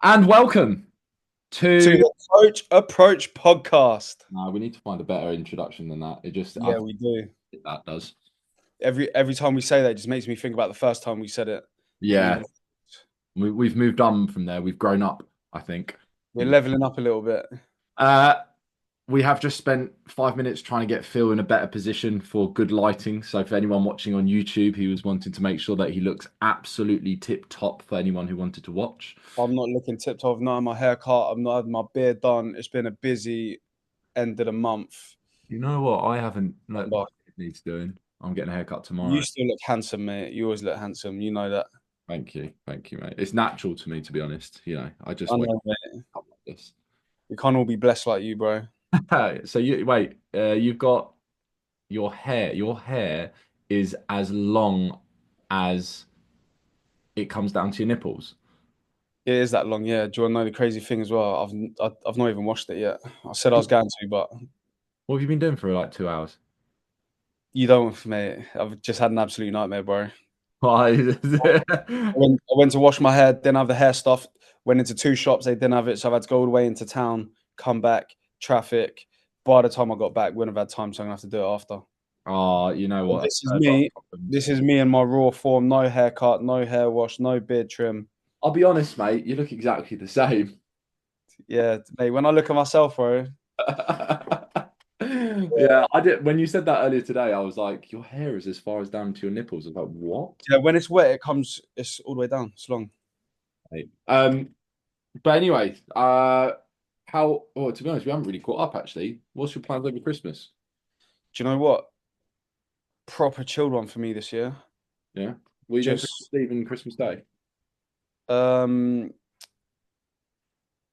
And welcome To to. the Coach Approach podcast. No, we need to find a better introduction than that. I Yeah, we do. think that does. Every time we say that, it just makes me think about the first time we said it. And Yeah, we've moved on from there. We've grown up, I think. we're leveling up a little bit. Uh, we have just spent 5 minutes trying to get Phil in a better position for good lighting. So, for anyone watching on YouTube, he was wanting to make sure that he looks absolutely tip top for anyone who wanted to watch. I'm not looking tip top. I've not had my haircut. I've not had my beard done. It's been a busy end of the month. You know what? I haven't, like, my But kid needs doing. I'm getting a haircut you tomorrow. still look handsome, mate. You always look handsome. You know that. Thank you, mate. It's natural to me, to be honest. I just I wake know, mate. up like this. We can't all be blessed like you, bro. So you wait, you've got your hair. Your hair is as long as it comes down to your nipples. It is that long, yeah. Do you want to know the crazy thing as well? I've not even washed it yet. I said I was going to, but What have you been doing for like 2 hours? you don't, mate. I've just had an absolute nightmare, bro. Why? I went to wash my hair, didn't have the hair stuff. Went into two shops, they didn't have it, so I've had to go all the way into town, come back, traffic. By the time I got back, wouldn't have had time, so I'm gonna have to do it after. Oh, you know But what? this is I've got me. problems. This is me in my raw form. No haircut, no hair wash, no beard trim. I'll be honest, mate. You look exactly the same. Yeah, mate. When I look at myself, bro. Yeah, I did. When you said that earlier today, I was like, your hair is as far as down to your nipples. I was like, what? Yeah, when it's wet, it's all the way down. It's long. Mate. But anyway, how? Well, to be honest, we haven't really caught up actually. What's your plans over Christmas? Do you know what? Proper chilled one for me this year. Yeah, what are you doing Christmas Just Eve and Christmas Day? um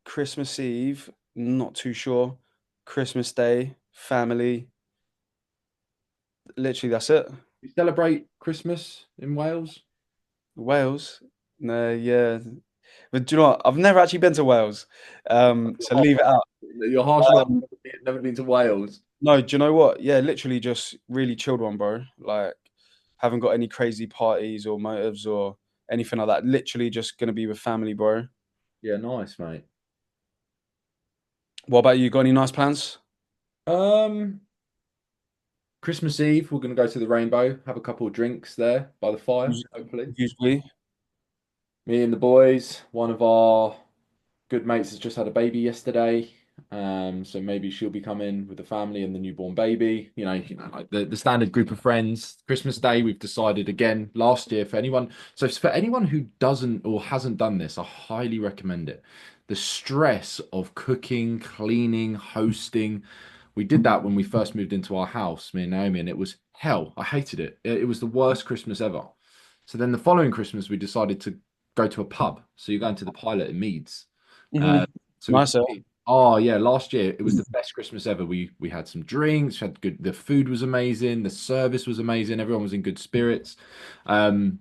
Christmas Eve, not too sure. Christmas Day, family. Literally, that's it. You celebrate Christmas in Wales? Wales? No, yeah. But do you know what? I've never actually been to Wales. So Oh, leave it out. you're harsh on Um, never been to Wales. no, do you know what? Yeah, literally just really chilled one, bro. Like, haven't got any crazy parties or motives or anything like that. Literally just gonna be with family, bro. Yeah, nice, mate. What about you? Got any nice plans? Um, Christmas Eve, we're gonna go to the Rainbow, have a couple of drinks there by the fire, Us- hopefully. Usually. Me and the boys. One of our good mates has just had a baby yesterday. So maybe she'll be coming with the family and the newborn baby. Like the standard group of friends. Christmas Day, we've decided again last year for anyone. So for anyone who doesn't or hasn't done this, I highly recommend it. The stress of cooking, cleaning, hosting. We did that when we first moved into our house, me and Naomi, and it was hell. I hated it. It was the worst Christmas ever. So then the following Christmas, we decided to go to a pub. So you're going to the Pilot in Meads. Uh, so we, Nice. oh yeah, last year it was the best Christmas ever. We had some drinks, had good. The food was amazing, the service was amazing. Everyone was in good spirits. Um,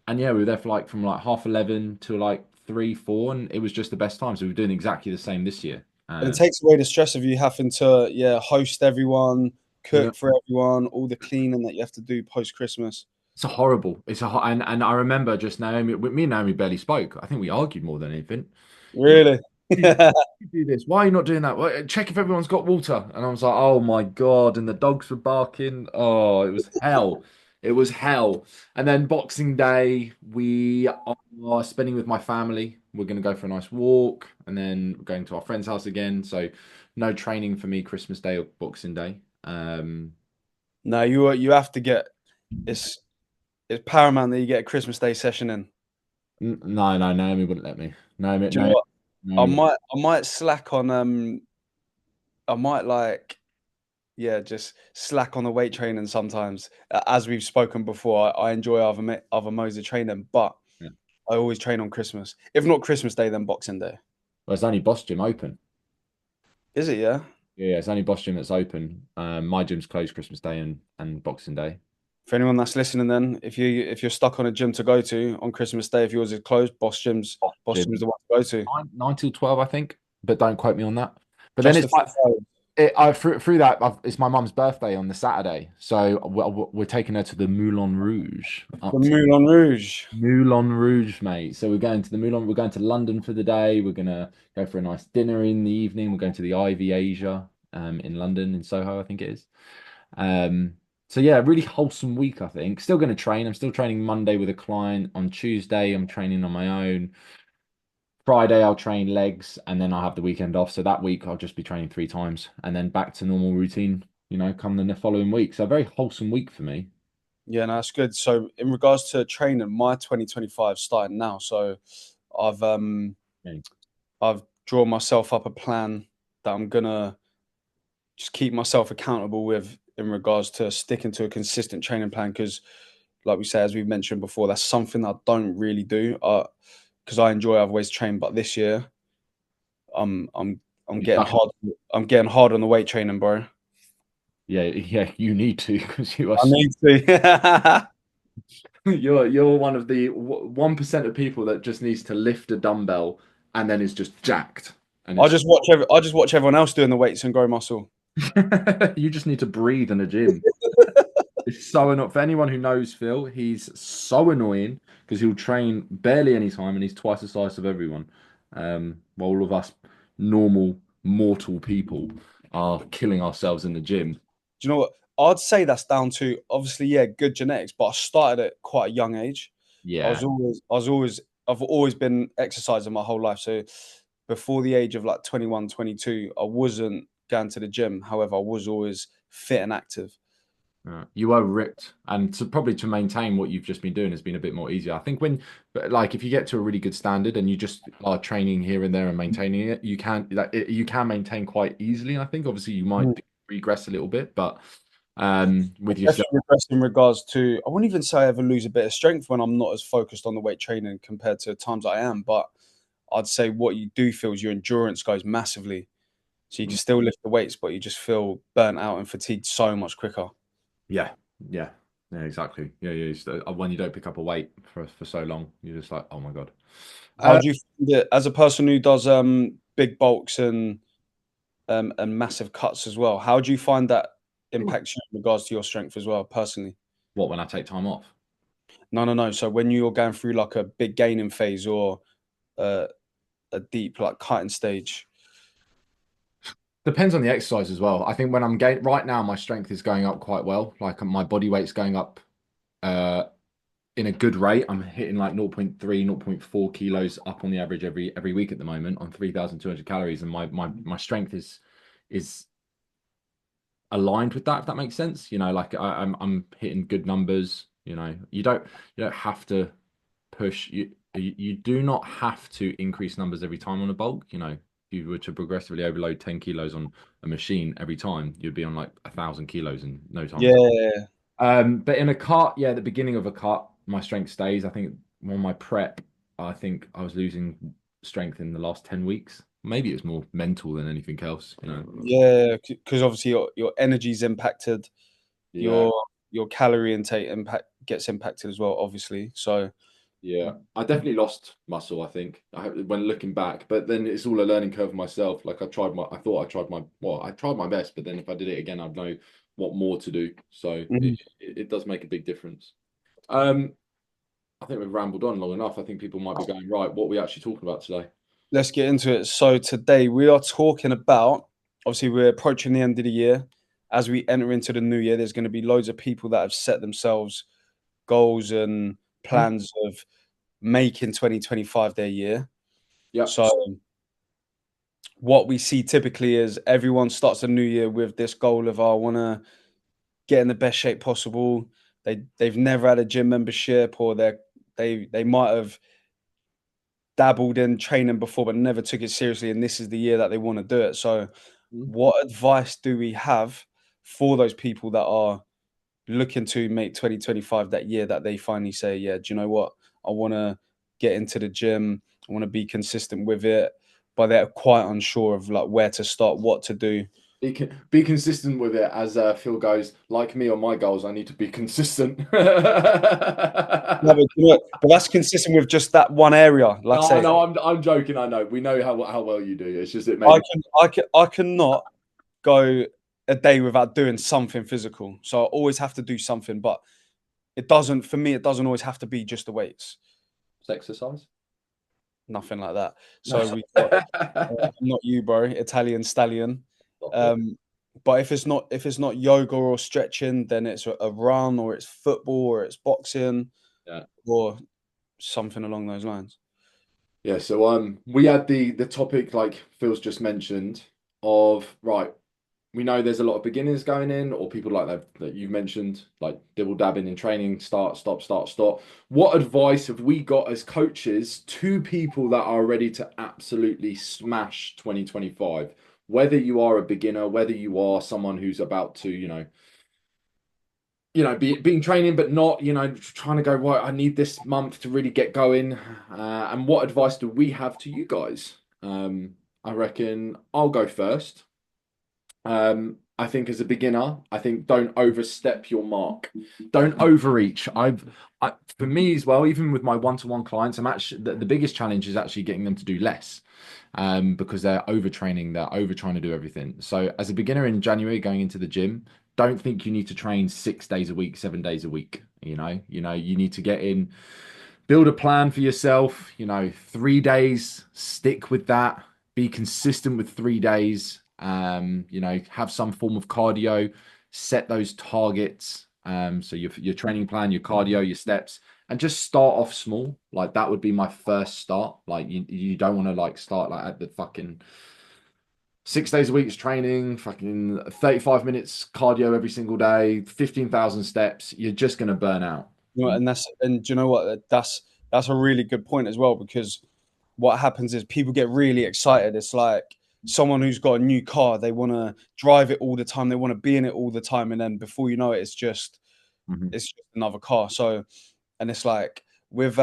and yeah, we were there for like from like 11:30 to like 3, 4, and it was just the best time. So we are doing exactly the same this year. And it takes away the stress of you having to, yeah, host everyone, Yeah. cook for everyone, all the cleaning that you have to do post Christmas. It's a horrible. And I remember just Naomi. Me and Naomi barely spoke. I think we argued more than anything. You know, Really? you do this. Why are you not doing that? Well, check if everyone's got water. And I was like, oh my God. And the dogs were barking. Oh, it was hell. It was hell. And then Boxing Day, we are spending with my family. We're going to go for a nice walk and then going to our friend's house again. So no training for me Christmas Day or Boxing Day. No, you have to get it's it's paramount that you get a Christmas Day session in. No, no, Naomi wouldn't let me. Naomi, Do you know no, what? I Naomi. might I might slack on I might like yeah, just slack on the weight training sometimes. As we've spoken before, I enjoy other modes of training, but Yeah. I always train on Christmas. If not Christmas Day, then Boxing Day. Well, it's only Boss Gym open. Is it? Yeah. Yeah, it's only Boss Gym that's open. My gym's closed Christmas Day and Boxing Day. For anyone that's listening, then if you're stuck on a gym to go to on Christmas Day, if yours is closed, Boss Boss Gym's Gym the one to go to. 9 till 12, I think, but don't quote me on that. But then Just it's the like through that, it's my mum's birthday on the Saturday, so we're taking her to the Moulin Rouge, The up to Moulin Rouge. Moulin Rouge, mate. So we're going to the Moulin. We're going to London for the day. We're gonna go for a nice dinner in the evening. We're going to the Ivy Asia, in London, in Soho, I think it is. Um, so yeah, really wholesome week, I think. Still going to train. I'm still training Monday with a client. On Tuesday, I'm training on my own. Friday, I'll train legs, and then I'll have the weekend off. So that week, I'll just be training 3 times, and then back to normal routine. Come the following week. So a very wholesome week for me. Yeah, no, that's good. So in regards to training, my 2025 starting now. So I've um Yeah. I've drawn myself up a plan that I'm gonna just keep myself accountable with in regards to sticking to a consistent training plan because like we say, as we've mentioned before, that's something I don't really do. Because I enjoy, I've always trained, but this year I'm I'm I'm You getting stuck it. hard. I'm getting hard on the weight training, bro. Yeah, yeah, you need to because you are I need to. you're one of the 1% of people that just needs to lift a dumbbell and then is just jacked. And it's I just watch everyone else doing the weights and grow muscle. you just need to breathe in a gym. It's so annoying. For anyone who knows Phil, he's so annoying because he'll train barely any time and he's twice the size of everyone. While all of us normal mortal people are killing ourselves in the gym. Do you know what? I'd say that's down to obviously, yeah, good genetics, but I started at quite a young age. Yeah. I've always been exercising my whole life. So before the age of like 21, 22, I wasn't going to the gym. However, I was always fit and active. You are ripped, and probably to maintain what you've just been doing has been a bit more easier. I think but like if you get to a really good standard and you just are training here and there and maintaining it, you can maintain quite easily. I think obviously you might regress a little bit, but with yourself, Definitely regress in regards to, I wouldn't even say I ever lose a bit of strength when I'm not as focused on the weight training compared to times I am. But I'd say what you do feel is your endurance goes massively. So you can still lift the weights, but you just feel burnt out and fatigued so much quicker. yeah, yeah, yeah, exactly. Yeah, yeah. When you don't pick up a weight for so long, you're just like, oh my God. How Uh, do you find it as a person who does big bulks and massive cuts as well? How do you find that impacts you in regards to your strength as well, personally? what when I take time off? No, no, no. So when you're going through like a big gaining phase or uh, a deep like cutting stage. Depends on the exercise as well. I think when I'm gain right now, my strength is going up quite well. Like my body weight's going up uh in a good rate. I'm hitting like zero point 0.3, zero point 0.4 kilos up on the average every week at the moment on 3,200 calories, and my strength is aligned with that, if that makes sense. Like I'm hitting good numbers. You don't have to push you do not have to increase numbers every time on a bulk. If you were to progressively overload 10 kilos on a machine every time, you'd be on like 1,000 kilos in no time at all. Yeah, But in a cut, yeah, the beginning of a cut, my strength stays. I think on my prep, I think I was losing strength in the last 10 weeks. Maybe it's more mental than anything else. yeah, because obviously your energy's impacted, Yeah. your your calorie intake gets impacted as well, obviously. So Yeah, I definitely lost muscle, I think, when looking back. But then it's all a learning curve myself. Like I thought I tried my best, but then if I did it again, I'd know what more to do. So Mhm. it does make a big difference. Um, I think we've rambled on long enough. I think people might be going, right, what are we actually talking about today? Let's get into it. So today we are talking about, obviously we're approaching the end of the year. As we enter into the new year, there's going to be loads of people that have set themselves goals and Mhm. plans of making 2025 their year. Yeah. So what we see typically is everyone starts the new year with this goal of, oh, I want to get in the best shape possible. They've never had a gym membership, or they might have dabbled in training before but never took it seriously, and this is the year that they want to do it. So Mhm. what advice do we have for those people that are looking to make 2025 that year that they finally say, yeah, do you know what? I want to get into the gym. I want to be consistent with it, but they're quite unsure of like where to start, what to do. Be consistent with it, as Phil goes. Like me on my goals, I need to be consistent. No, but, but that's consistent with just that one area. Like I No, say, no, I'm joking. I know. We know how well you do. It's just it made me. I cannot. go a day without doing something physical. So I always have to do something, but it doesn't, for me, it doesn't always have to be just the weights. Exercise. Nothing like that. No. So we got not you, bro, Italian stallion. Stop it. Um, but if it's not yoga or stretching, then it's a run or it's football or it's boxing Yeah. or something along those lines. Yeah, so we had the topic like Phil's just mentioned of right, we know there's a lot of beginners going in or people like that you've mentioned, like dibble dabbing in training, start, stop, start, stop. What advice have we got as coaches to people that are ready to absolutely smash 2025? Whether you are a beginner, whether you are someone who's about to, being training, but not, trying to go, right, I need this month to really get going. And what advice do we have to you guys? I reckon I'll go first. I think as a beginner, I think don't overstep your mark. Don't overreach. For me as well, even with my one-to-one clients, I'm actually the biggest challenge is actually getting them to do less, because they're overtraining, they're over trying to do everything. So as a beginner in January going into the gym, don't think you need to train 6 days a week, 7 days a week. You need to get in, build a plan for yourself, 3 days, stick with that, be consistent with 3 days, have some form of cardio, set those targets. So your training plan, your cardio, your steps, and just start off small. Like that would be my first start. Like you don't want to like start like at the fucking 6 days a week is training, fucking 35 minutes cardio every single day, 15,000 steps. You're just gonna burn out. You know, and do you know what? That's a really good point as well, because what happens is people get really excited. It's like someone who's got a new car, they want to drive it all the time, they want to be in it all the time, and then before you know it, Mhm, it's just another car. So, and it's like with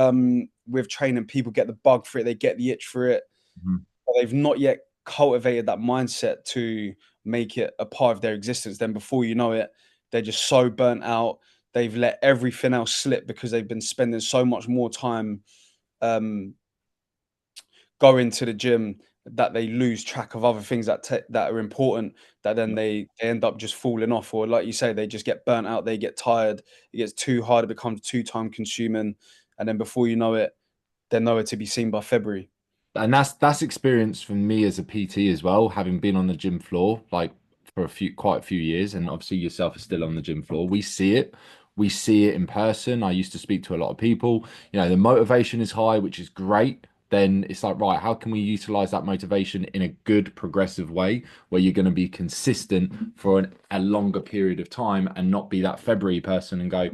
training, people get the bug for it, they get the itch for it, mhm. but they've not yet cultivated that mindset to make it a part of their existence. Then before you know it, they're just so burnt out. They've let everything else slip because they've been spending so much more time um, going to the gym that they lose track of other things that are important. That then they end up just falling off, or like you say, they just get burnt out. They get tired. It gets too hard. It becomes too time consuming, and then before you know it, they're nowhere to be seen by February. And that's experience from me as a PT as well, having been on the gym floor like for quite a few years, and obviously yourself is still on the gym floor. We see it in person. I used to speak to a lot of people. The motivation is high, which is great. Then it's like, right, how can we utilize that motivation in a good progressive way where you're going to be consistent for a longer period of time and not be that February person and go,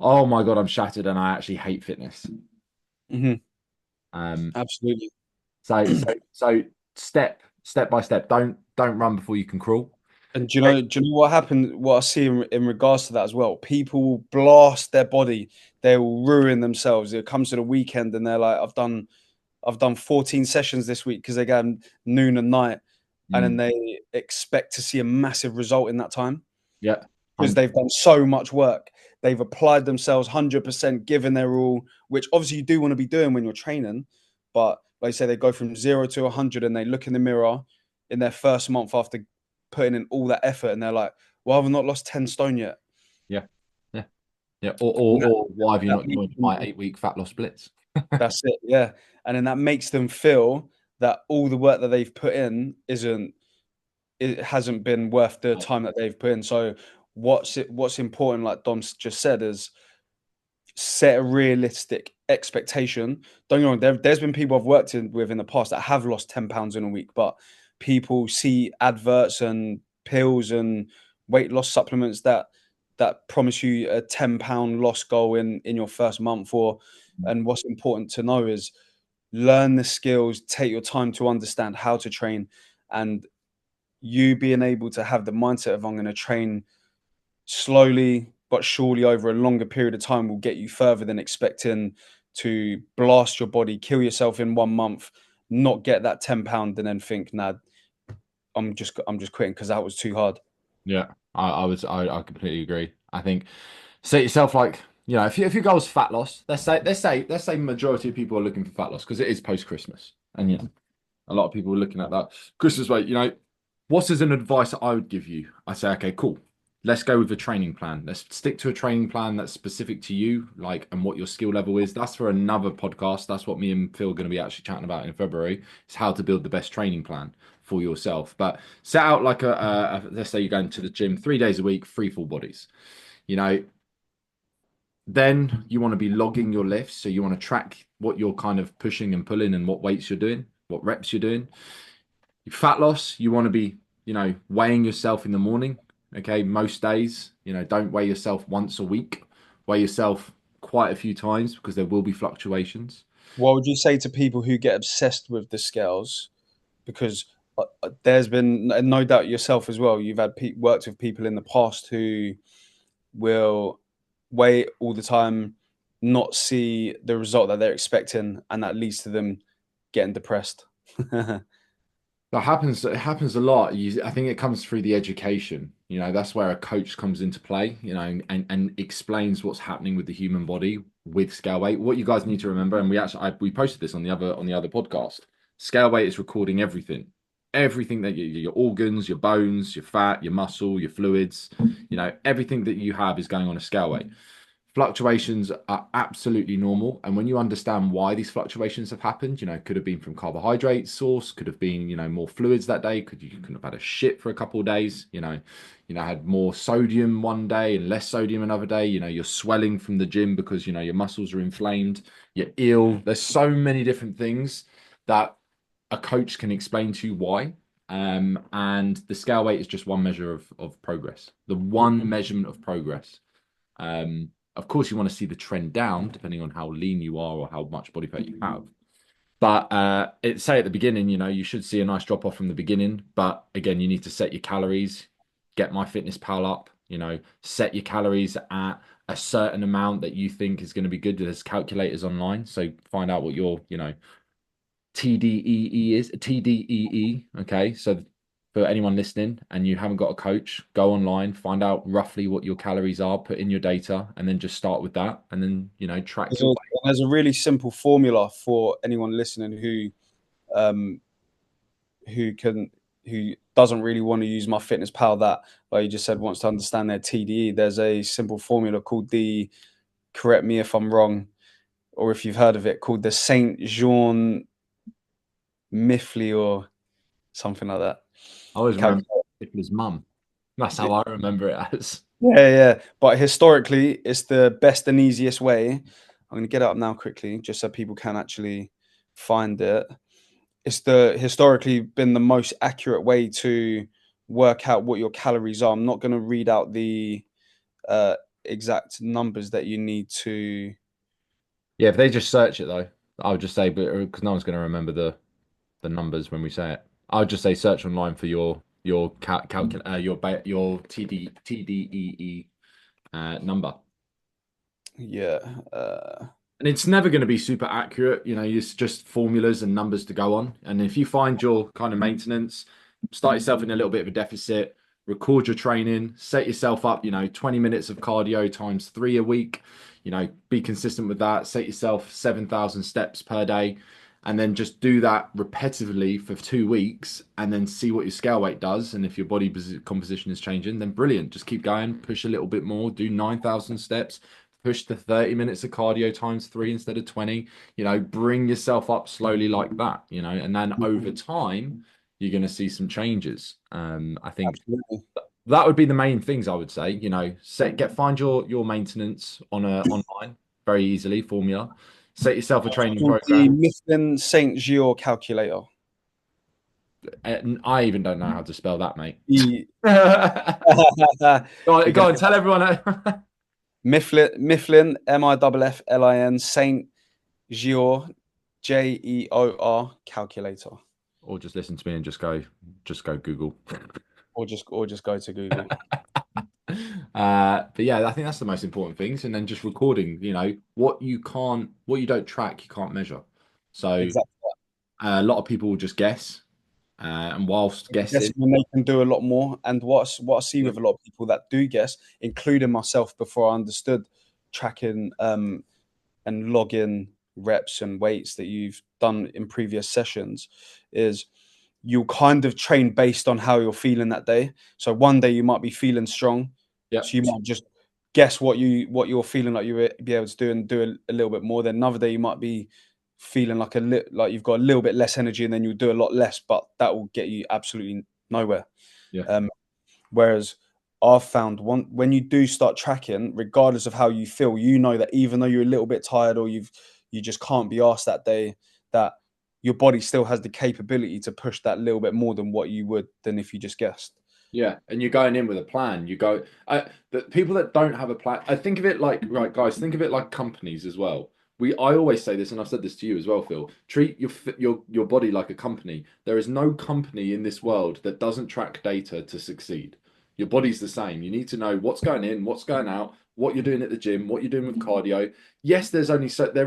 oh my God, I'm shattered and I actually hate fitness. Hmm. Um, Absolutely. so step by step. Don't run before you can crawl. And do you know what happened? What I see in regards to that as well, people blast their body, they will ruin themselves. It comes to the weekend and they're like, I've done 14 sessions this week because they go noon and night, and then Mm, they expect to see a massive result in that time yeah. because 100. they've done so much work. They've applied themselves 100%, given their all, which obviously you do want to be doing when you're training. But like I say, they go from 0 to 100 and they look in the mirror in their first month after putting in all that effort, and they're like, well, I've not lost 10 stone yet. Yeah. Yeah. Yeah. Or, or And or why have you that not makes joined them, my 8 week fat loss splits? that's it. Yeah. And then that makes them feel that all the work that they've put in it hasn't been worth the time that they've put in. So what's important, like Dom's just said, is set a realistic expectation. Don't get me wrong, there's been people I've worked with in the past that have lost £10 in a week, but people see adverts and pills and weight loss supplements that promise you a £10 loss goal in your first month. Or and what's important to know is learn the skills, take your time to understand how to train, and you being able to have the mindset of I'm going to train slowly but surely over a longer period of time will get you further than expecting to blast your body, kill yourself in 1 month, not get that £10 and then think, nah, I'm just quitting because that was too hard. Yeah. I completely agree. I think set yourself like, if your goal is fat loss, let's say majority of people are looking for fat loss because it is post Christmas. And a lot of people are looking at that Christmas weight, what's as an advice that I would give you? I say, okay, cool. Let's go with a training plan. Let's stick to a training plan that's specific to you, like, and what your skill level is. That's for another podcast. That's what me and Phil are going to be actually chatting about in February. Is how to build the best training plan for yourself. But set out like let's say you're going to the gym 3 days a week, three full bodies. You know, then you want to be logging your lifts. So you want to track what you're kind of pushing and pulling and what weights you're doing, what reps you're doing. Fat loss, you want to be, weighing yourself in the morning. Okay, most days, don't weigh yourself once a week. Weigh yourself quite a few times because there will be fluctuations. What would you say to people who get obsessed with the scales? Because there's been no doubt yourself as well. You've had worked with people in the past who will weigh all the time, not see the result that they're expecting, and that leads to them getting depressed. That happens. It happens a lot. I think it comes through the education. That's where a coach comes into play. And explains what's happening with the human body with scale weight. What you guys need to remember, and we posted this on the other podcast. Scale weight is recording everything that your organs, your bones, your fat, your muscle, your fluids. Everything that you have is going on a scale weight. Fluctuations are absolutely normal. And when you understand why these fluctuations have happened, could have been from carbohydrate source, could have been, more fluids that day, you could have had a shit for a couple of days, had more sodium one day and less sodium another day, you're swelling from the gym because, your muscles are inflamed, you're ill. There's so many different things that a coach can explain to you why. And the scale weight is just one measure of progress, the one measurement of progress. Of course, you want to see the trend down, depending on how lean you are or how much body fat you have. But say at the beginning, you should see a nice drop off from the beginning. But again, you need to set your calories, get MyFitnessPal up, set your calories at a certain amount that you think is going to be good. There's calculators online. So find out what your, TDEE is. TDEE. Okay. So for anyone listening and you haven't got a coach, go online, find out roughly what your calories are, put in your data, and then just start with that. And then, track your weight. There's a really simple formula for anyone listening um, who doesn't really want to use MyFitnessPal, that, like you just said, wants to understand their TDE. There's a simple formula called the, correct me if I'm wrong, or if you've heard of it, called the Saint Jean Miffley or something like that. I always remember Calculator. Hitler's mum. That's how I remember it as. Yeah, yeah. But historically, it's the best and easiest way. I'm going to get it up now quickly, just so people can actually find it. It's the historically been the most accurate way to work out what your calories are. I'm not going to read out the exact numbers that you need to. Yeah, if they just search it though, I would just say, but because no one's going to remember the numbers when we say it. I would just say search online for your TDEE number. Yeah. And it's never going to be super accurate. It's just formulas and numbers to go on. And if you find your kind of maintenance, start yourself in a little bit of a deficit, record your training, set yourself up, 20 minutes of cardio times 3 a week, be consistent with that, set yourself 7,000 steps per day, and then just do that repetitively for 2 weeks and then see what your scale weight does. And if your body composition is changing, then brilliant. Just keep going, push a little bit more, do 9,000 steps, push to 30 minutes of cardio times 3 instead of 20. Bring yourself up slowly like that, and then over time you're going to see some changes. I think Absolutely. that would be the main things I would say. Find your maintenance online very easily, formula. Set yourself a training Called the program. Mifflin Saint Geo calculator. I even don't know how to spell that, mate. The Go on, tell everyone. Mifflin, Mifflin, Saint Gior, Jeor calculator, Or just listen to me and just go Google. or just go to Google. But yeah, I think that's the most important things, and then just recording. What you don't track, you can't measure. So Exactly. a lot of people will just guess, and whilst guessing, Guessing when they can do a lot more. And what I see with a lot of people that do guess, including myself, before I understood tracking and logging reps and weights that you've done in previous sessions, is you'll kind of train based on how you're feeling that day. So one day you might be feeling strong, Yeah. so you might just guess what you're feeling like you'll be able to do and do a little bit more. Then another day you might be feeling like like you've got a little bit less energy, and then you'll do a lot less, but that will get you absolutely nowhere. Yeah. Um, Whereas I've found when you do start tracking, regardless of how you feel, you know that even though you're a little bit tired or you just can't be asked that day, that your body still has the capability to push that little bit more than what you would than if you just guessed. Yeah, and you're going in with a plan. You go, the people that don't have a plan, I think of it like, right, guys, think of it like companies as well. I always say this, and I've said this to you as well, Phil. Treat your body like a company. There is no company in this world that doesn't track data to succeed. Your body's the same. You need to know what's going in, what's going out, what you're doing at the gym, what you're doing with cardio. Yes, there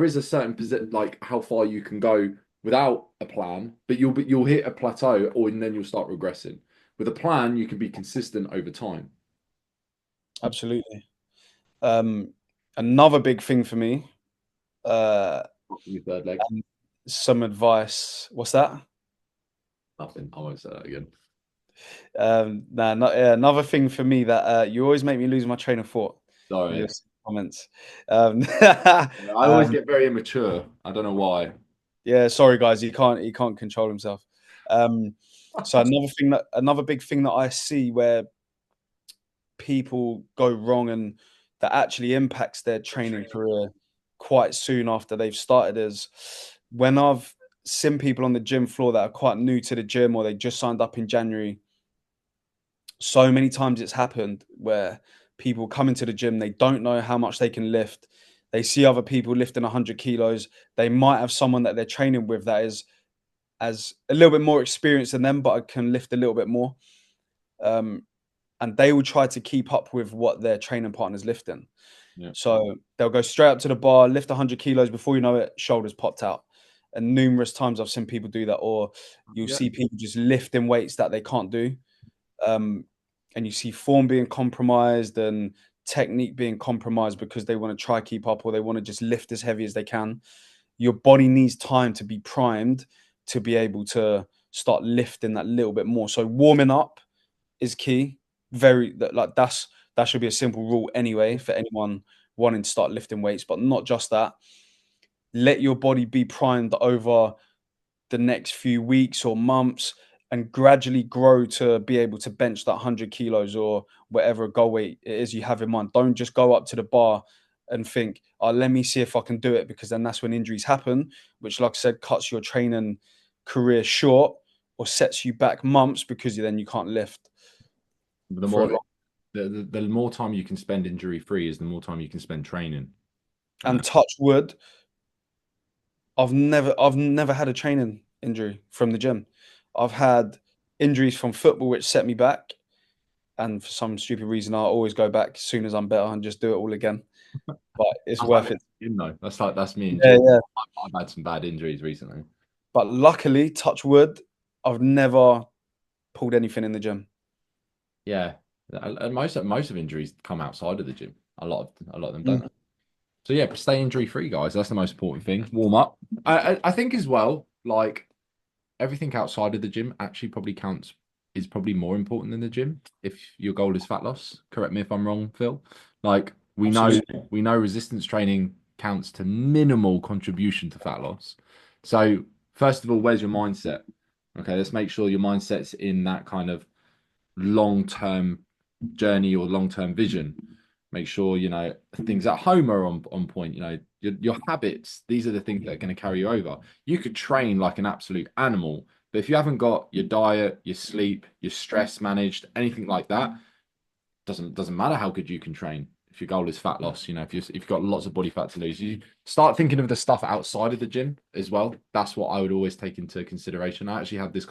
is a certain like how far you can go without a plan, but you'll hit a plateau, or and then you'll start regressing. With a plan, you can be consistent over time. Absolutely. Um, Another big thing for me, uh, Your third leg. and some advice. What's that? Nothing. I won't say that again. Nah, another thing for me that you always make me lose my train of thought with your Sorry. comments. I always Um, get very immature. I don't know why. yeah, sorry guys, he can't control himself. Um, so another big thing that I see where people go wrong and that actually impacts their training career quite soon after they've started is when I've seen people on the gym floor that are quite new to the gym or they just signed up in January. So many times it's happened where people come into the gym, they don't know how much they can lift. They see other people lifting 100 kilos. They might have someone that they're training with that is as a little bit more experienced than them, but can lift a little bit more. Um, and they will try to keep up with what their training partner's lifting. Yeah. So they'll go straight up to the bar, lift 100 kilos. Before you know it, shoulders popped out. And numerous times I've seen people do that, or you'll Yeah. see people just lifting weights that they can't do. Um, and you see form being compromised and technique being compromised because they want to try keep up or they want to just lift as heavy as they can. Your body needs time to be primed to be able to start lifting that little bit more. So warming up is key. That should be a simple rule anyway for anyone wanting to start lifting weights, but not just that. Let your body be primed over the next few weeks or months and gradually grow to be able to bench that 100 kilos or whatever goal weight it is you have in mind. Don't just go up to the bar and think, oh, let me see if I can do it, because then that's when injuries happen, which, like I said, cuts your training career short or sets you back months because then you can't lift The for a more long. the more time you can spend injury free is the more time you can spend training. Uh, And touch wood, I've never had a training injury from the gym. I've had injuries from football which set me back, and for some stupid reason, I always go back as soon as I'm better and just do it all again. But it's that's like worth me it. in gym though. That's me in Yeah, gym. yeah. I've had some bad injuries recently. But luckily, touch wood, I've never pulled anything in the gym. Yeah. And most of injuries come outside of the gym. A lot of them Mm. don't. So yeah, stay injury free, guys. That's the most important thing. Warm up. I think as well, like everything outside of the gym actually probably counts is probably more important than the gym if your goal is fat loss. Correct me if I'm wrong, Phil. Like Absolutely. we know resistance training counts to minimal contribution to fat loss. So first of all, where's your mindset? Okay, let's make sure your mindset's in that kind of long-term journey or long-term vision. Make sure things at home are on point. Your habits. These are the things that are going to carry you over. You could train like an absolute animal, but if you haven't got your diet, your sleep, your stress managed, anything like that, doesn't matter how good you can train. If your goal is fat loss, if you've got lots of body fat to lose, you start thinking of the stuff outside of the gym as well. That's what I would always take into consideration. I actually had this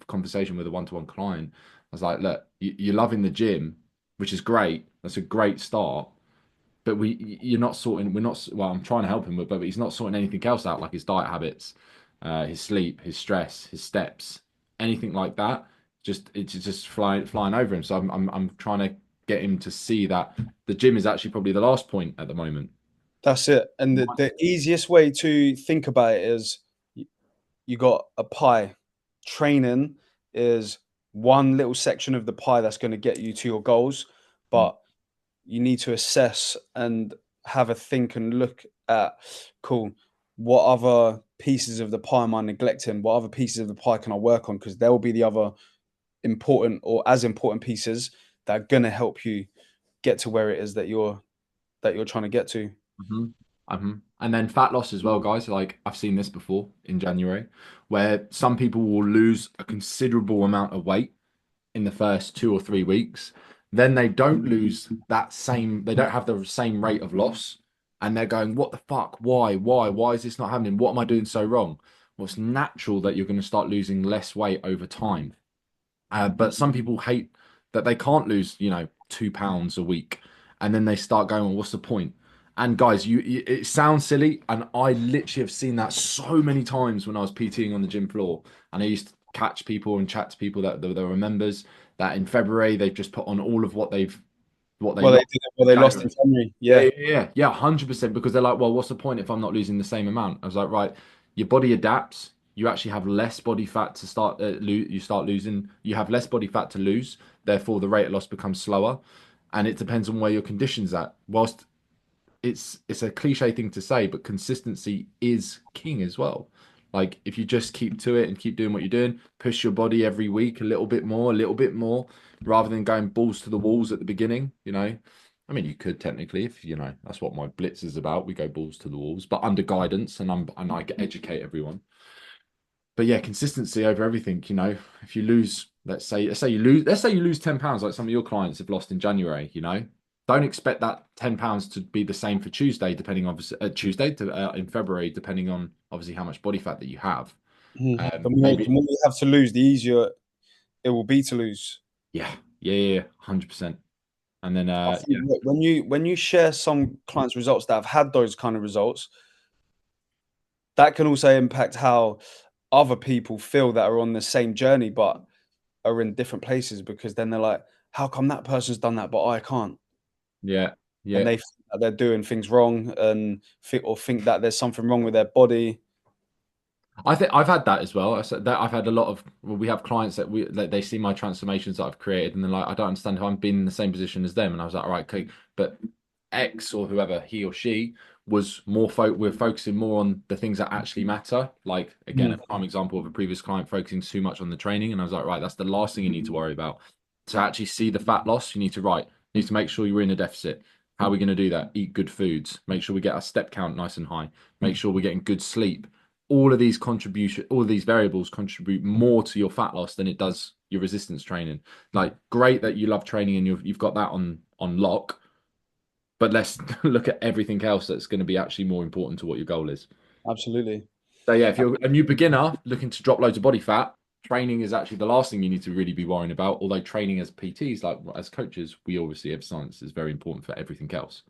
conversation with a one-to-one client. I was like, look, you're loving the gym, which is great. That's a great start. But you're not sorting. We're not. Well, I'm trying to help him with, but he's not sorting anything else out, like his diet habits, his sleep, his stress, his steps, anything like that. It's just flying over him. So I'm trying to get him to see that the gym is actually probably the last point at the moment. That's it. And the easiest way to think about it is you got a pie. training is one little section of the pie that's going to get you to your goals, Mm. but you need to assess and have a think and look at, cool, what other pieces of the pie am I neglecting? What other pieces of the pie can I work on? Because there will be the other important or as important pieces that are going to help you get to where it is that you're trying to get to. hmm And then fat loss as well, guys. Like I've seen this before in January, where some people will lose a considerable amount of weight in the first 2 or 3 weeks. Then they don't lose that same, they don't have the same rate of loss. And they're going, what the fuck? Why? Why? Why is this not happening? What am I doing so wrong? Well, it's natural that you're going to start losing less weight over time. But some people hate that they can't lose, 2 pounds a week, and then they start going, well, "What's the point?" And guys, it sounds silly, and I literally have seen that so many times when I was PTing on the gym floor, and I used to catch people and chat to people that were members that in February they've just put on all of what they Well, they lost did it. Well, in they lost in January. January. Yeah, Yeah. yeah, yeah, yeah, 100%. Because they're like, well, what's the point if I'm not losing the same amount? I was like, right, your body adapts. You actually have less body fat to start. You start losing. You have less body fat to lose. Therefore, the rate of loss becomes slower, and it depends on where your conditions at. Whilst it's a cliche thing to say, but consistency is king as well. Like if you just keep to it and keep doing what you're doing, push your body every week a little bit more, rather than going balls to the walls at the beginning, I mean, you could technically, if that's what my blitz is about. We go balls to the walls, but under guidance, and I educate everyone. But yeah, consistency over everything. If you lose, let's say you lose 10 pounds, like some of your clients have lost in January. Don't expect that 10 pounds to be the same for Tuesday, depending on Tuesday to in February, depending on obviously how much body fat that you have. Mhm. The Maybe, more you have to lose, the easier it will be to lose. yeah, yeah, yeah, yeah, 100%. And then, I think when you share some clients' results that have had those kind of results, that can also impact how other people feel that are on the same journey but are in different places, because then they're like, how come that person's done that but I can't? yeah, And yeah. they think that they're doing things wrong and think that there's something wrong with their body. I think I've had that as well. I said that I've had a lot of. Well, we have clients that they see my transformations that I've created, and they're like, I don't understand how I'm being in the same position as them. And I was like, all right, okay, but X or whoever he or she was more we're focusing more on the things that actually matter. Like again, a Mhm. prime example of a previous client focusing too much on the training, and I was like, right, that's the last thing you need to worry about. To actually see the fat loss, you need to make sure you're in a deficit. How are we going to do that? Eat good foods. Make sure we get our step count nice and high. Make sure we're getting good sleep. All of these variables contribute more to your fat loss than it does your resistance training. Like, great that you love training and you've got that on lock, but let's look at everything else that's going to be actually more important to what your goal is. Absolutely. So yeah, if you're a new beginner looking to drop loads of body fat, training is actually the last thing you need to really be worrying about. Although training as PTs, like as coaches, we obviously have science is very important for everything else.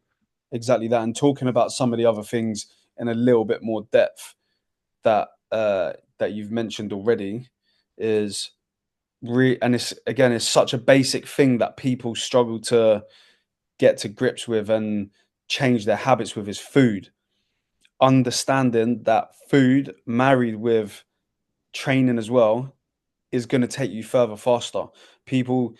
Exactly that. And talking about some of the other things in a little bit more depth that you've mentioned already is and it's such a basic thing that people struggle to get to grips with and change their habits with, is food. Understanding that food married with training as well is going to take you further faster. People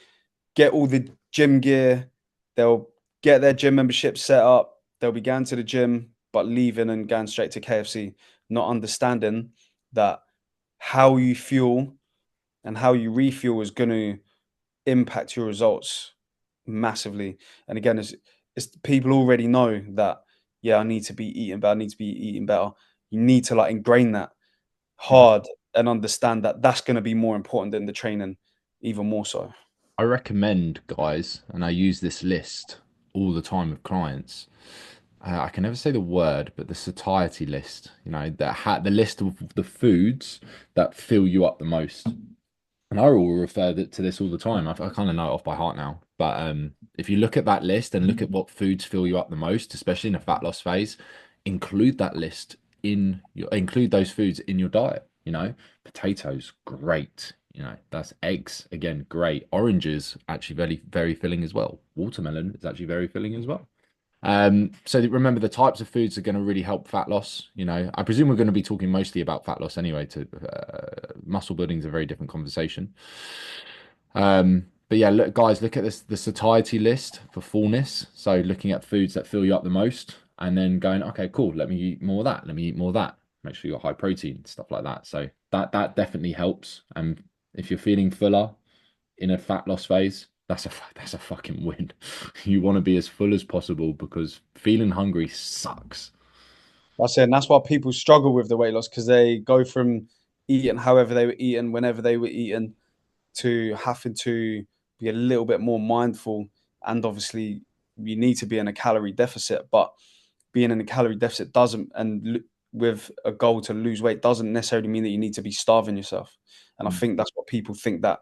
get all the gym gear, they'll get their gym membership set up, they'll be going to the gym, but leaving and going straight to KFC, not understanding that how you fuel and how you refuel is going to impact your results massively. And again, it's people already know that, yeah, I need to be eating better, I need to be eating better. You need to like ingrain that Mhm. hard and understand that that's going to be more important than the training, even more so. I recommend, guys, and I use this list all the time with clients. I can never say the word, but the satiety list, the list of the foods that fill you up the most. And I will refer to this all the time. I kind of know it off by heart now. But if you look at that list and look at what foods fill you up the most, especially in a fat loss phase, include that list include those foods in your diet. Potatoes, great. That's eggs again, great. Oranges actually very very filling as well. Watermelon is actually very filling as well. So remember the types of foods are going to really help fat loss. I presume we're going to be talking mostly about fat loss anyway, muscle building is a very different conversation. But yeah, look, guys, look at this the satiety list for fullness. So looking at foods that fill you up the most, and then going, okay, cool, let me eat more of that. Let me eat more of that. Make sure you got high protein, stuff like that. So that definitely helps. And if you're feeling fuller in a fat loss phase, that's a fucking win. You want to be as full as possible because feeling hungry sucks. That's it. And that's why people struggle with the weight loss because they go from eating however they were eating, whenever they were eating, to having to be a little bit more mindful. And obviously, you need to be in a calorie deficit, but being in a calorie deficit doesn't, with a goal to lose weight, doesn't necessarily mean that you need to be starving yourself. And I Mm. think that's what people think that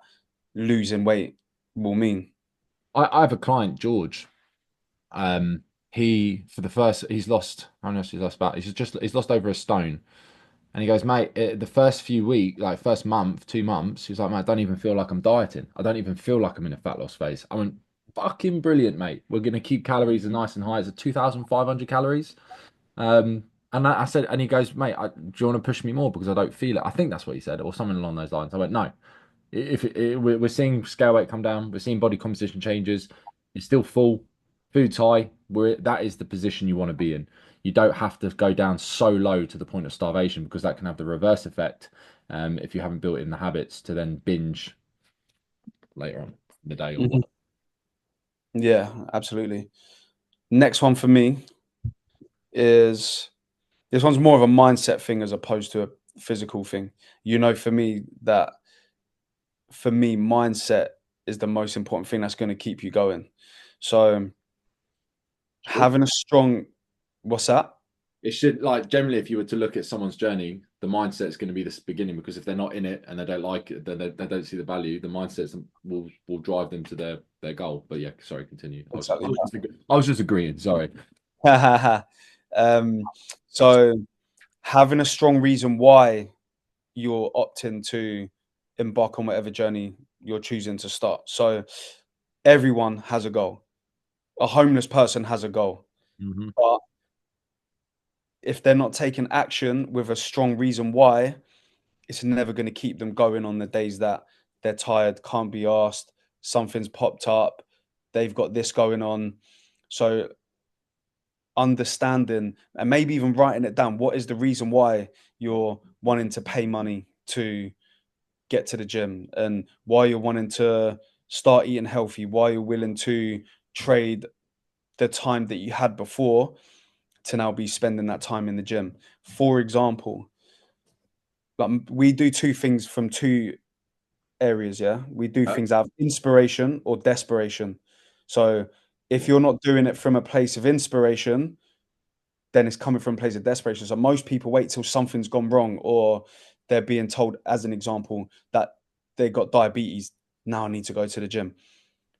losing weight will mean. I have a client, George. Um, he for the first he's lost. I don't know if he's lost about. He's lost over a stone. And he goes, mate, the first few weeks, like first month, 2 months, he's like, mate, I don't even feel like I'm dieting. I don't even feel like I'm in a fat loss phase. I went, fucking brilliant, mate. We're going to keep calories as nice and high as 2,500 calories. And I said, and he goes, mate, do you want to push me more because I don't feel it? I think that's what he said, or something along those lines. I went, no. We're seeing scale weight come down, we're seeing body composition changes. It's still full, food's high. That is the position you want to be in. You don't have to go down so low to the point of starvation because that can have the reverse effect if you haven't built in the habits to then binge later on in the day or Mhm. what. Yeah, absolutely. Next one for me is this one's more of a mindset thing as opposed to a physical thing. For me, mindset is the most important thing that's going to keep you going. So True. having a strong, what's that? It should like generally, if you were to look at someone's journey, the mindset is going to be this beginning because if they're not in it and they don't like it, then they don't see the value. The mindsets will drive them to their goal. But yeah, sorry, continue. Exactly I was just agreeing. Sorry. that. um, That's so having a strong reason why you're opting to embark on whatever journey you're choosing to start. So everyone has a goal. A homeless person has a goal. hmm But if they're not taking action with a strong reason why, it's never going to keep them going on the days that they're tired, can't be asked, something's popped up, they've got this going on. So understanding and maybe even writing it down, what is the reason why you're wanting to pay money to get to the gym, and why you're wanting to start eating healthy, why you're willing to trade the time that you had before to now be spending that time in the gym. For example, we do two things from two areas. Yeah, we do uh, things out of inspiration or desperation. So if you're not doing it from a place of inspiration, then it's coming from a place of desperation. So most people wait till something's gone wrong, or they're being told, as an example, that they got diabetes. Now I need to go to the gym.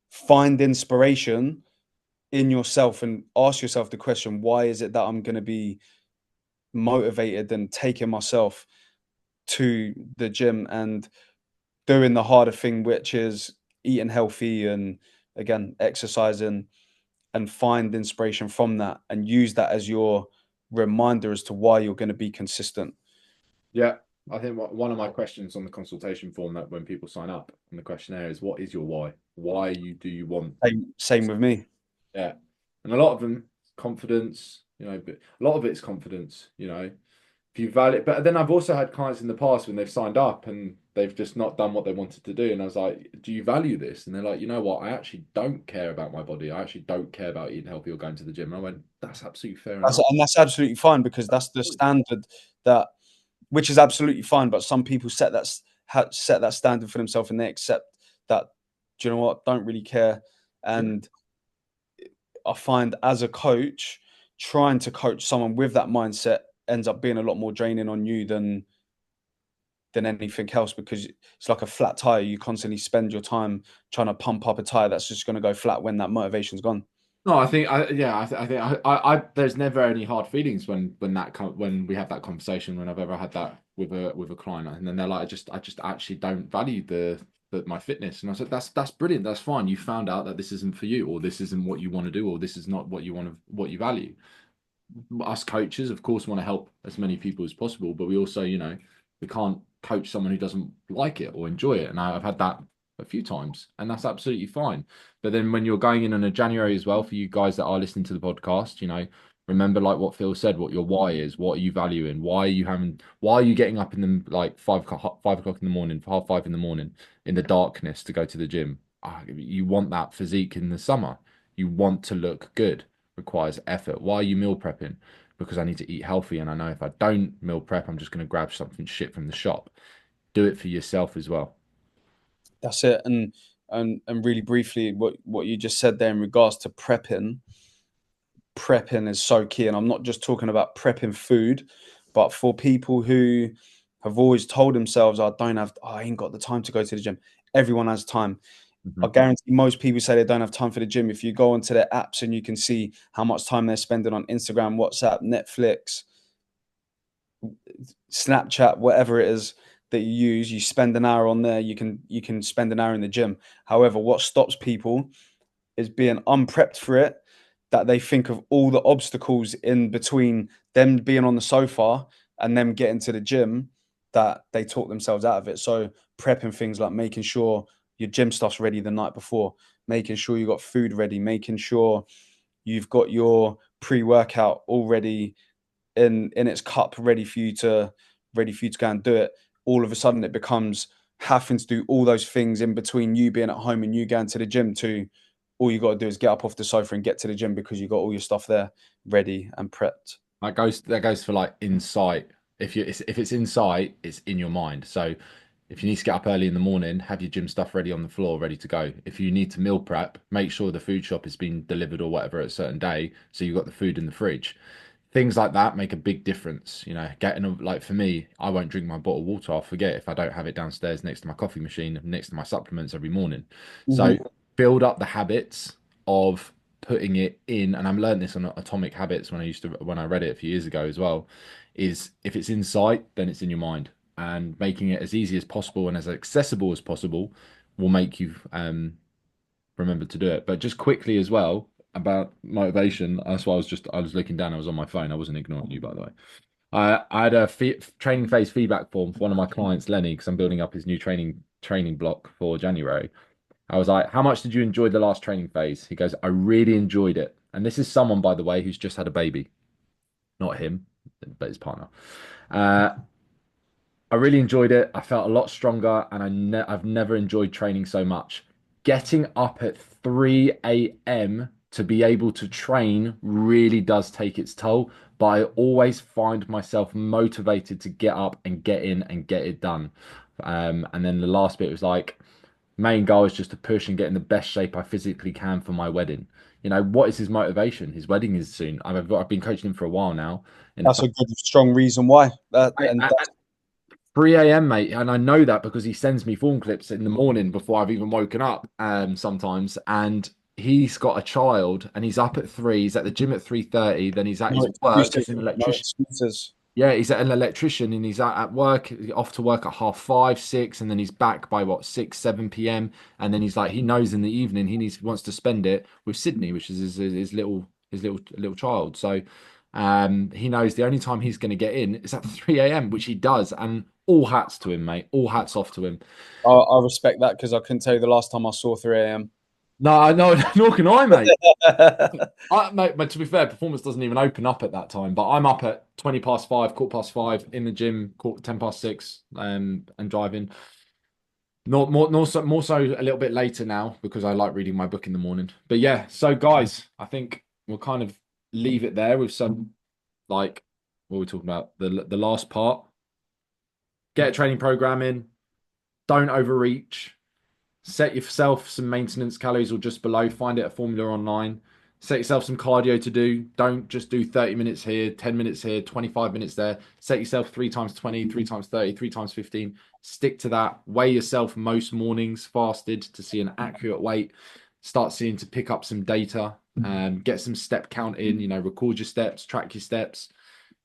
Find inspiration in yourself and ask yourself the question, why is it that I'm going to be motivated and taking myself to the gym and doing the harder thing, which is eating healthy and again exercising, and find inspiration from that and use that as your reminder as to why you're going to be consistent. Yeah, I think one of my questions on the consultation form that when people sign up on the questionnaire is, what is your why? Why do you want Same this? with me. Yeah. And a lot of them, confidence, but a lot of it's confidence, if you value it. But then I've also had clients in the past when they've signed up and they've just not done what they wanted to do. And I was like, do you value this? And they're like, you know what? I actually don't care about my body. I actually don't care about eating healthy or going to the gym. And I went, that's absolutely fair enough. And that's absolutely fine because that's the standard that, which is absolutely fine. But some people set that standard for themselves and they accept that. Do you know what? Don't really care. Yeah. And I find as a coach, trying to coach someone with that mindset ends up being a lot more draining on you than anything else, because it's like a flat tire. You constantly spend your time trying to pump up a tire that's just going to go flat when that motivation's gone. No, I think there's never any hard feelings when we have that conversation. When I've ever had that with a client, and then they're like, I just actually don't value my fitness. And I said, that's brilliant. That's fine. You found out that this isn't for you, or this isn't what you want to do, or this is not what you value. Us coaches, of course, want to help as many people as possible, but we also, we can't. coach someone who doesn't like it or enjoy it. And I've had that a few times, and that's absolutely fine. But then when you're going in on a January as well, for you guys that are listening to the podcast, remember like what Phil said, what your why is, what are you valuing, why are you getting up in the like 5 o'clock in the morning, 5:30 in the morning in the darkness to go to the gym? You want that physique in the summer. You want to look good. Requires effort. Why are you meal prepping? Because I need to eat healthy, and I know if I don't meal prep, I'm just going to grab something shit from the shop. Do it for yourself as well. That's it. And really briefly, what you just said there in regards to prepping is so key. And I'm not just talking about prepping food, but for people who have always told themselves, I ain't got the time to go to the gym. Everyone has time. I Mhm. guarantee most people say they don't have time for the gym. If you go onto their apps and you can see how much time they're spending on Instagram, WhatsApp, Netflix, Snapchat, whatever it is that you use, you spend an hour on there, you can spend an hour in the gym. However, what stops people is being unprepped for it, that they think of all the obstacles in between them being on the sofa and them getting to the gym, that they talk themselves out of it. So prepping things like making sure your gym stuff's ready the night before, making sure you got food ready, making sure you've got your pre-workout already in its cup ready for you to go and do it. All of a sudden it becomes having to do all those things in between you being at home and you going to the gym, to all you got to do is get up off the sofa and get to the gym because you got all your stuff there ready and prepped. That goes for like insight. If it's insight, it's in your mind. So if you need to get up early in the morning, have your gym stuff ready on the floor, ready to go. If you need to meal prep, make sure the food shop has been delivered or whatever at a certain day, so you've got the food in the fridge. Things like that make a big difference. Getting like for me, I won't drink my bottled water. I'll forget if I don't have it downstairs next to my coffee machine, next to my supplements every morning. So Mhm. build up the habits of putting it in, and I've learned this on Atomic Habits when I read it a few years ago as well, is if it's in sight, then it's in your mind. And making it as easy as possible and as accessible as possible will make you remember to do it. But just quickly as well about motivation, that's why I was looking down. I was on my phone. I wasn't ignoring you, by the way. I had a training phase feedback form for one of my clients, Lenny, because I'm building up his new training block for January. I was like, "How much did you enjoy the last training phase?" He goes, "I really enjoyed it." And this is someone, by the way, who's just had a baby, not him, but his partner. Uh, I really enjoyed it. I felt a lot stronger, and I've never enjoyed training so much. Getting up at 3 a.m. to be able to train really does take its toll, but I always find myself motivated to get up and get in and get it done. And then the last bit was like, main goal is just to push and get in the best shape I physically can for my wedding. What is his motivation? His wedding is soon. I've been coaching him for a while now. In That's fact, a good, strong reason why. That and I, 3 a.m., mate, and I know that because he sends me form clips in the morning before I've even woken up, sometimes. And he's got a child, and he's up at 3. He's at the gym at 3:30. Then he's at no his work as excuses. an No electrician. excuses. Yeah, he's an electrician, and he's at work, off to work at 5:30, 6, and then he's back by what 6, 7 p.m. And then he's like, he knows in the evening wants to spend it with Sydney, which is his little child. So, he knows the only time he's going to get in is at 3 a.m., which he does, and all hats to him, mate. All hats off to him. I respect that because I couldn't tell you the last time I saw 3 a.m. No, I know, nor can I, mate. Mate, but to be fair, performance doesn't even open up at that time. But I'm up at 20 past 5, quarter past 5 in the gym, 10 past 6, and driving. Not more so a little bit later now because I like reading my book in the morning. But yeah, so guys, I think we'll kind of leave it there with some like what we're talking about. The last part. Get a training program in. Don't overreach. Set yourself some maintenance calories or just below. Find it a formula online. Set yourself some cardio to do. Don't just do 30 minutes here, 10 minutes here, 25 minutes there. Set yourself 3 times 20, 3 times 30, 3 times 15. Stick to that. Weigh yourself most mornings fasted to see an accurate weight. Start seeing to pick up some data. Get some step count in, record your steps, track your steps,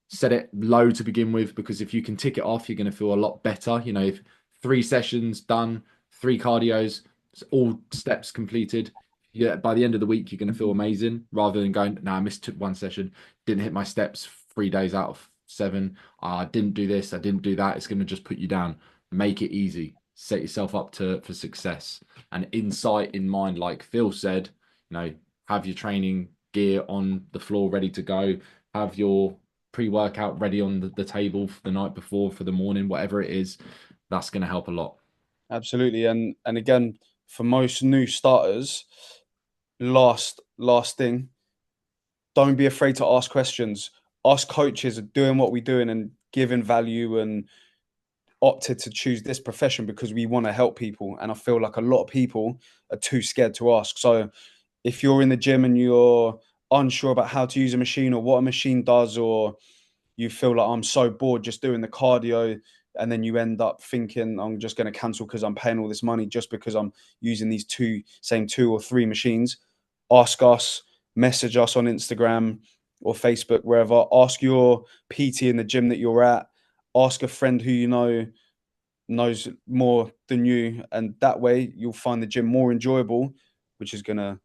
set it low to begin with, because if you can tick it off, you're going to feel a lot better. If 3 sessions done, 3 cardios, all steps completed, yeah, by the end of the week, you're going to feel amazing rather than going, no, I missed one session, didn't hit my steps 3 days out of 7. I didn't do this, I didn't do that. It's going to just put you down. Make it easy. Set yourself up to for success. And insight in mind, like Phil said, have your training gear on the floor ready to go. Have your pre-workout ready on the table for the night before, for the morning, whatever it is. That's going to help a lot. Absolutely. And again, for most new starters, last thing, don't be afraid to ask questions. Us coaches are doing what we're doing and giving value and opted to choose this profession because we want to help people. And I feel like a lot of people are too scared to ask. So if you're in the gym and you're unsure about how to use a machine or what a machine does, or you feel like I'm so bored just doing the cardio, and then you end up thinking I'm just going to cancel because I'm paying all this money just because I'm using these same two or three machines, ask us, message us on Instagram or Facebook, wherever. Ask your PT in the gym that you're at. Ask a friend who you know knows more than you, and that way you'll find the gym more enjoyable, which is going to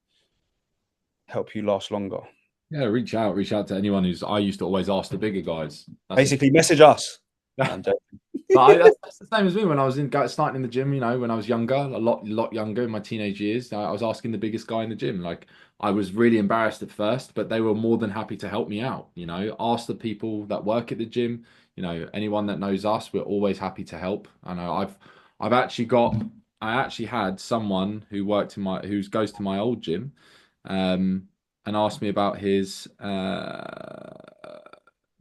help you last longer. Yeah, reach out to anyone who's. I used to always ask the bigger guys. That's a Basically, message us. No, but I'm joking. that's the same as me when I was starting in the gym. When I was younger, a lot younger in my teenage years, I was asking the biggest guy in the gym. Like I was really embarrassed at first, but they were more than happy to help me out. Ask the people that work at the gym. Anyone that knows us, we're always happy to help. I know I've actually got I actually had someone who worked in my who goes to my old gym, um, and asked me about his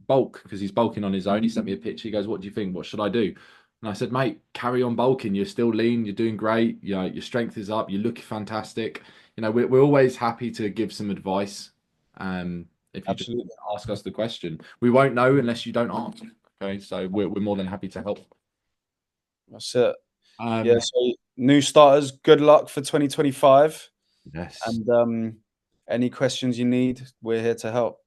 bulk because he's bulking on his own. He sent me a picture. He goes, "What do you think? What should I do?" And I said, "Mate, carry on bulking. You're still lean. You're doing great. Your strength is up. You look fantastic. We're always happy to give some advice. If you just Absolutely. ask us the question, we won't know unless you don't ask. Okay, so we're more than happy to help. That's it. Yeah. Um, So, new starters, good luck for 2025. yes, And any questions you need, we're here to help.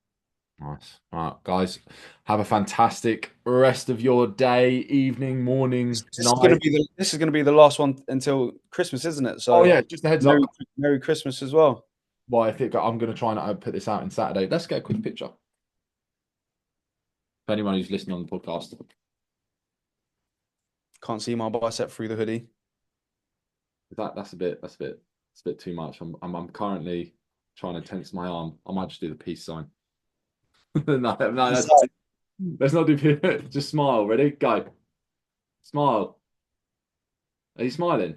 nice. All right, guys, have a fantastic rest of your day, evening, morning, night. This is gonna be the last one until Christmas, isn't it? Oh So, yeah, just a heads up. Merry Christmas as well. Well, I'm going to try and put this out on Saturday. Let's get a quick picture for anyone who's listening on the podcast. Can't see my bicep through the hoodie. That's a bit too much. I'm currently trying to tense my arm. I might just do the peace sign. No, let's not do peace. Just smile. Ready? Go. Smile. Are you smiling?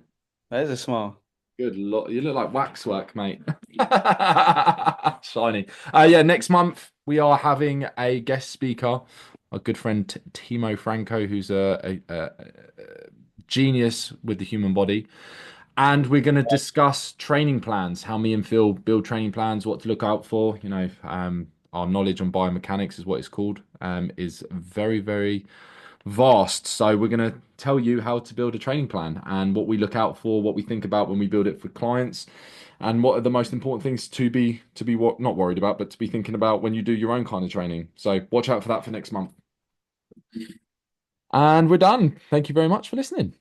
There's a smile. Good lord, you look like waxwork, mate. Shiny. Yeah, next month we are having a guest speaker, a good friend Timo Franco, who's a genius with the human body. And we're going to discuss training plans, how me and Phil build training plans, what to look out for. Our knowledge on biomechanics is what it's called, is very, very vast. So we're going to tell you how to build a training plan and what we look out for, what we think about when we build it for clients, and what are the most important things to be what not worried about, but to be thinking about when you do your own kind of training. So watch out for that for next month. And we're done. Thank you very much for listening.